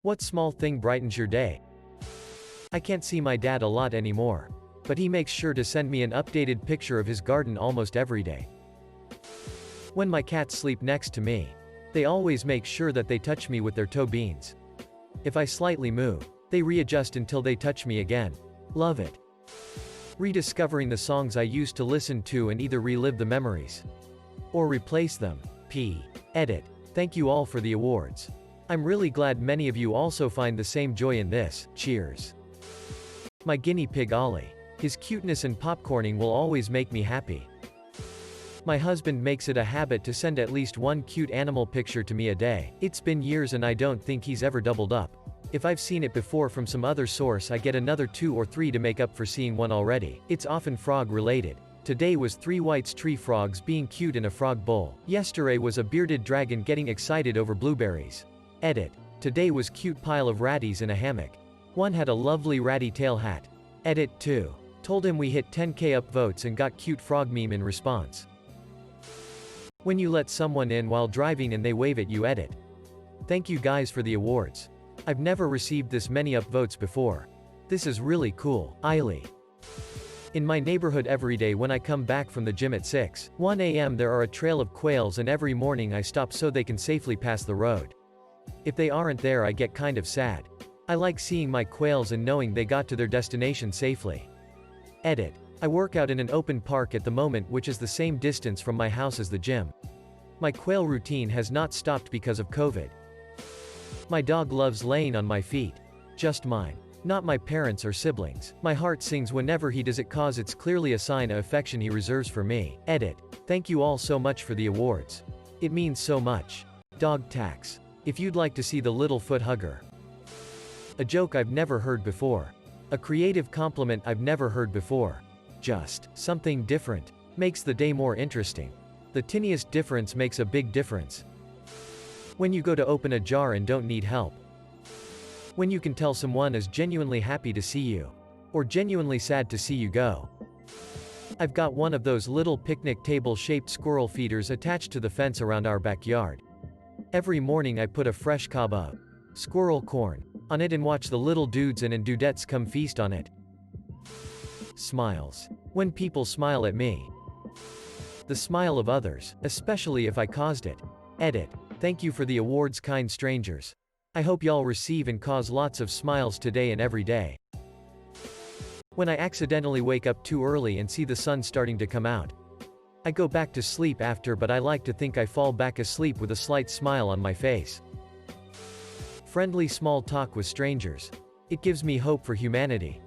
What small thing brightens your day? I can't see my dad a lot anymore, but he makes sure to send me an updated picture of his garden almost every day. When my cats sleep next to me, they always make sure that they touch me with their toe beans. If I slightly move, they readjust until they touch me again. Love it. Rediscovering the songs I used to listen to and either relive the memories or replace them. Edit. Thank you all for the awards. I'm really glad many of you also find the same joy in this. Cheers. My guinea pig Ollie. His cuteness and popcorning will always make me happy. My husband makes it a habit to send at least one cute animal picture to me a day. It's been years and I don't think he's ever doubled up. If I've seen it before from some other source, I get another 2 or 3 to make up for seeing one already. It's often frog related. Today was 3 whites tree frogs being cute in a frog bowl. Yesterday was a bearded dragon getting excited over blueberries. Edit. Today was cute pile of ratties in a hammock. One had a lovely ratty tail hat. Edit 2. Told him we hit 10K upvotes and got cute frog meme in response. When you let someone in while driving and they wave at you. Edit. Thank you guys for the awards. I've never received this many upvotes before. This is really cool. Eiley. In my neighborhood every day when I come back from the gym at 6:01 a.m. there are a trail of quails and every morning I stop so they can safely pass the road. If they aren't there I get kind of sad. I like seeing my quails and knowing they got to their destination safely. Edit. I work out in an open park at the moment which is the same distance from my house as the gym. My quail routine has not stopped because of COVID. My dog loves laying on my feet. Just mine. Not my parents or siblings. My heart sings whenever he does it cause it's clearly a sign of affection he reserves for me. Edit. Thank you all so much for the awards. It means so much. Dog tax. If you'd like to see the little foot hugger. A joke I've never heard before. A creative compliment I've never heard before. Just something different makes the day more interesting. The tiniest difference makes a big difference. When you go to open a jar and don't need help. When you can tell someone is genuinely happy to see you. Or genuinely sad to see you go. I've got one of those little picnic table shaped squirrel feeders attached to the fence around our backyard. Every morning I put a fresh cob of squirrel corn on it and watch the little dudes and dudettes come feast on it. Smiles. When people smile at me. The smile of others, especially if I caused it. Edit. Thank you for the awards, kind strangers. I hope y'all receive and cause lots of smiles today and every day. When I accidentally wake up too early and see the sun starting to come out. I go back to sleep after, but I like to think I fall back asleep with a slight smile on my face. Friendly small talk with strangers. It gives me hope for humanity.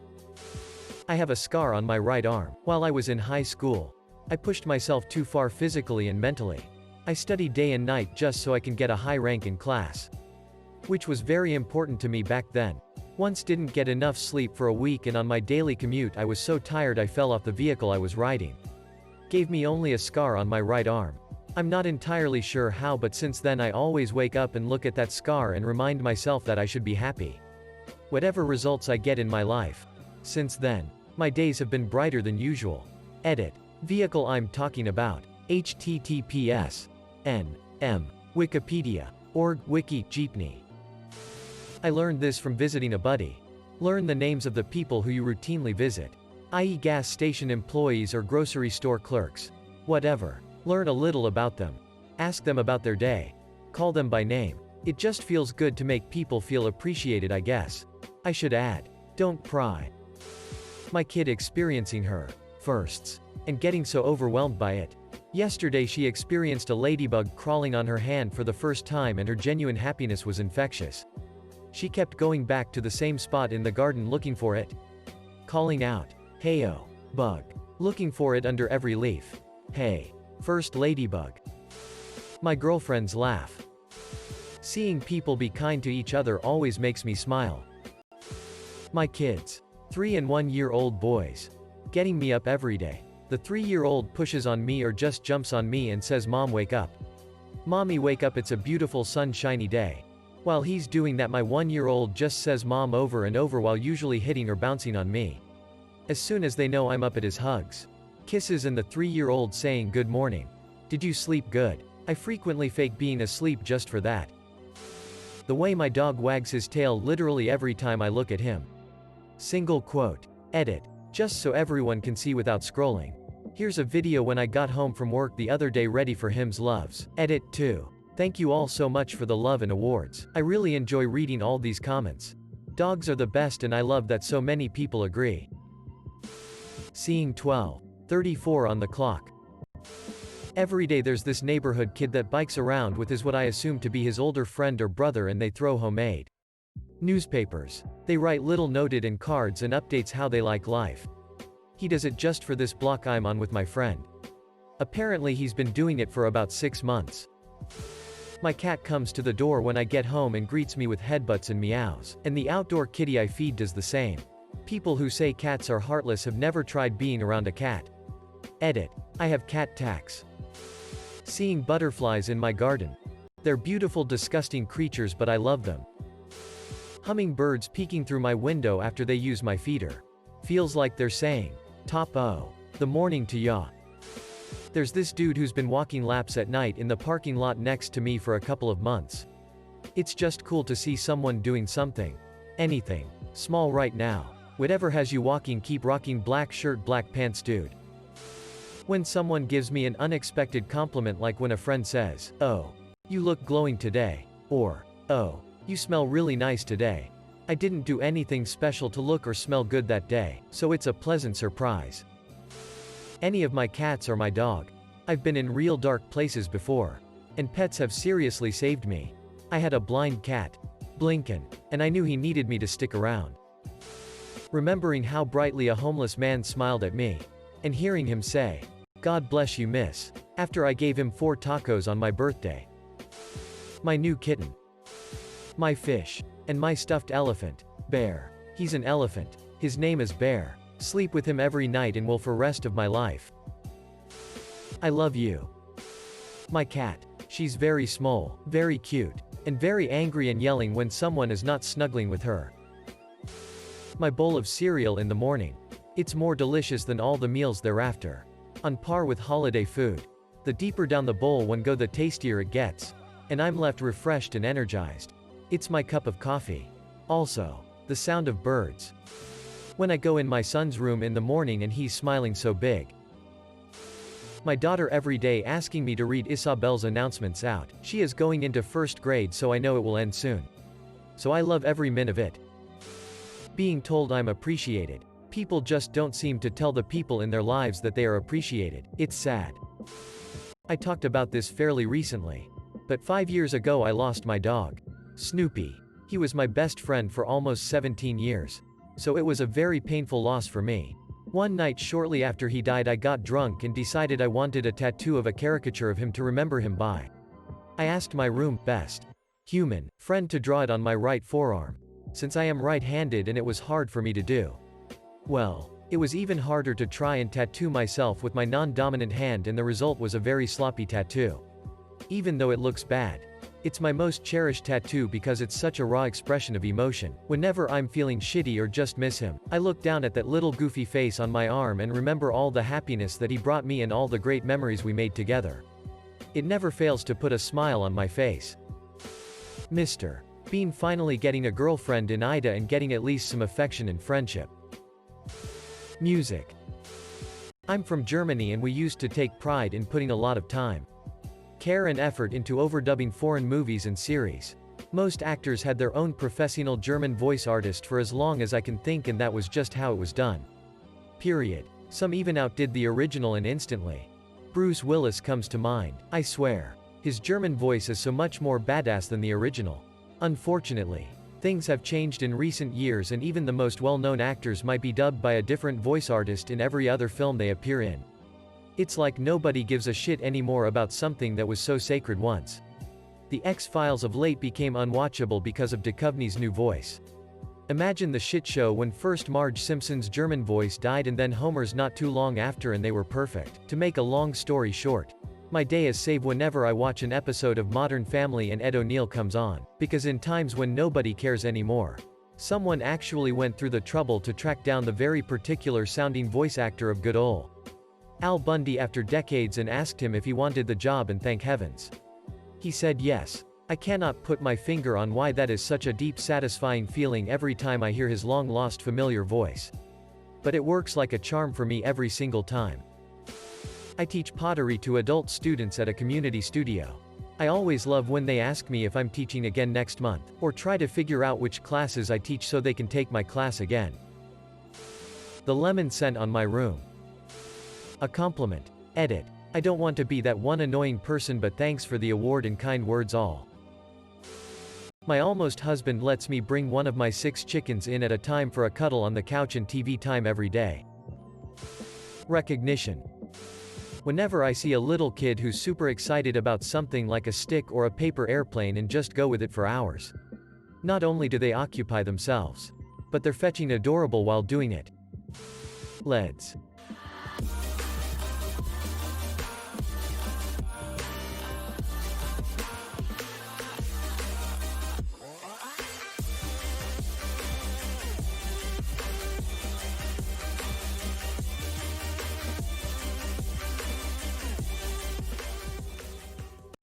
I have a scar on my right arm. While I was in high school, I pushed myself too far physically and mentally. I studied day and night just so I can get a high rank in class. Which was very important to me back then. Once didn't get enough sleep for a week and on my daily commute I was so tired I fell off the vehicle I was riding. Gave me only a scar on my right arm. I'm not entirely sure how, but since then I always wake up and look at that scar and remind myself that I should be happy. Whatever results I get in my life. Since then, my days have been brighter than usual. Edit. Vehicle I'm talking about. https n.m. Wikipedia. org wiki jeepney. I learned this from visiting a buddy. Learn the names of the people who you routinely visit. I.e. gas station employees or grocery store clerks. Whatever. Learn a little about them. Ask them about their day. Call them by name. It just feels good to make people feel appreciated, I guess. I should add. Don't pry. My kid experiencing her firsts and getting so overwhelmed by it. Yesterday she experienced a ladybug crawling on her hand for the first time and her genuine happiness was infectious. She kept going back to the same spot in the garden looking for it. Calling out, "Heyo, bug." Looking for it under every leaf. Hey, first ladybug. My girlfriends laugh. Seeing people be kind to each other always makes me smile. My kids. 3 and 1 year old boys. Getting me up every day. The 3-year-old pushes on me or just jumps on me and says, "Mom, wake up. Mommy, wake up, it's a beautiful sunshiny day." While he's doing that, my 1-year-old just says "Mom" over and over while usually hitting or bouncing on me. As soon as they know I'm up, it is hugs. Kisses and the 3-year-old saying "Good morning. Did you sleep good?" I frequently fake being asleep just for that. The way my dog wags his tail literally every time I look at him. Single quote. Edit. Just so everyone can see without scrolling. Here's a video when I got home from work the other day ready for him's loves. Edit 2. Thank you all so much for the love and awards. I really enjoy reading all these comments. Dogs are the best and I love that so many people agree. Seeing 12:34 on the clock. Every day there's this neighborhood kid that bikes around with what I assume to be his older friend or brother, and they throw homemade newspapers. They write little noted and cards and updates how they like life. He does it just for this block I'm on with my friend. Apparently he's been doing it for about 6 months. My cat comes to the door when I get home and greets me with headbutts and meows, and the outdoor kitty I feed does the same. People who say cats are heartless have never tried being around a cat. Edit. I have cat tax. Seeing butterflies in my garden. They're beautiful, disgusting creatures, but I love them. Hummingbirds peeking through my window after they use my feeder. Feels like they're saying, "Top O. The morning to ya." There's this dude who's been walking laps at night in the parking lot next to me for a couple of months. It's just cool to see someone doing something. Anything. Small right now. Whatever has you walking, keep rocking. Black shirt, black pants dude. When someone gives me an unexpected compliment, like when a friend says, "Oh, you look glowing today," or, "Oh, you smell really nice today." I didn't do anything special to look or smell good that day, so it's a pleasant surprise. Any of my cats or my dog. I've been in real dark places before. And pets have seriously saved me. I had a blind cat, Blinken, and I knew he needed me to stick around. Remembering how brightly a homeless man smiled at me. And hearing him say, "God bless you, miss," after I gave him 4 tacos on my birthday. My new kitten. My fish. And my stuffed elephant, Bear. He's an elephant. His name is Bear. Sleep with him every night and will for rest of my life. I love you. My cat. She's very small, very cute, and very angry and yelling when someone is not snuggling with her. My bowl of cereal in the morning. It's more delicious than all the meals thereafter. On par with holiday food. The deeper down the bowl one go, the tastier it gets. And I'm left refreshed and energized. It's my cup of coffee. Also, the sound of birds. When I go in my son's room in the morning and he's smiling so big. My daughter every day asking me to read Isabel's announcements out. She is going into 1st grade, so I know it will end soon. So I love every minute of it. Being told I'm appreciated. People just don't seem to tell the people in their lives that they are appreciated. It's sad. I talked about this fairly recently. But 5 years ago I lost my dog, Snoopy. He was my best friend for almost 17 years. So it was a very painful loss for me. One night shortly after he died, I got drunk and decided I wanted a tattoo of a caricature of him to remember him by. I asked my room best human friend to draw it on my right forearm, since I am right-handed and it was hard for me to do. Well, it was even harder to try and tattoo myself with my non-dominant hand, and the result was a very sloppy tattoo. Even though it looks bad. It's my most cherished tattoo because it's such a raw expression of emotion. Whenever I'm feeling shitty or just miss him, I look down at that little goofy face on my arm and remember all the happiness that he brought me and all the great memories we made together. It never fails to put a smile on my face. Mr. Bean finally getting a girlfriend in Ida and getting at least some affection and friendship. Music. I'm from Germany and we used to take pride in putting a lot of time, care and effort into overdubbing foreign movies and series. Most actors had their own professional German voice artist for as long as I can think, and that was just how it was done. Period. Some even outdid the original and instantly. Bruce Willis comes to mind. I swear. His German voice is so much more badass than the original. Unfortunately, things have changed in recent years and even the most well-known actors might be dubbed by a different voice artist in every other film they appear in. It's like nobody gives a shit anymore about something that was so sacred once. The X-Files of late became unwatchable because of Duchovny's new voice. Imagine the shit show when first Marge Simpson's German voice died and then Homer's not too long after, and they were perfect. To make a long story short, my day is saved whenever I watch an episode of Modern Family and Ed O'Neill comes on, because in times when nobody cares anymore, someone actually went through the trouble to track down the very particular sounding voice actor of good ol' Al Bundy after decades and asked him if he wanted the job, and thank heavens he said yes. I cannot put my finger on why that is such a deep satisfying feeling every time I hear his long-lost familiar voice. But it works like a charm for me every single time. I teach pottery to adult students at a community studio. I always love when they ask me if I'm teaching again next month, or try to figure out which classes I teach so they can take my class again. The lemon scent on my room. A compliment. Edit. I don't want to be that one annoying person, but thanks for the award and kind words all. My almost husband lets me bring one of my 6 chickens in at a time for a cuddle on the couch and TV time every day. Recognition. Whenever I see a little kid who's super excited about something like a stick or a paper airplane and just go with it for hours. Not only do they occupy themselves, but they're fetching adorable while doing it. LEDs.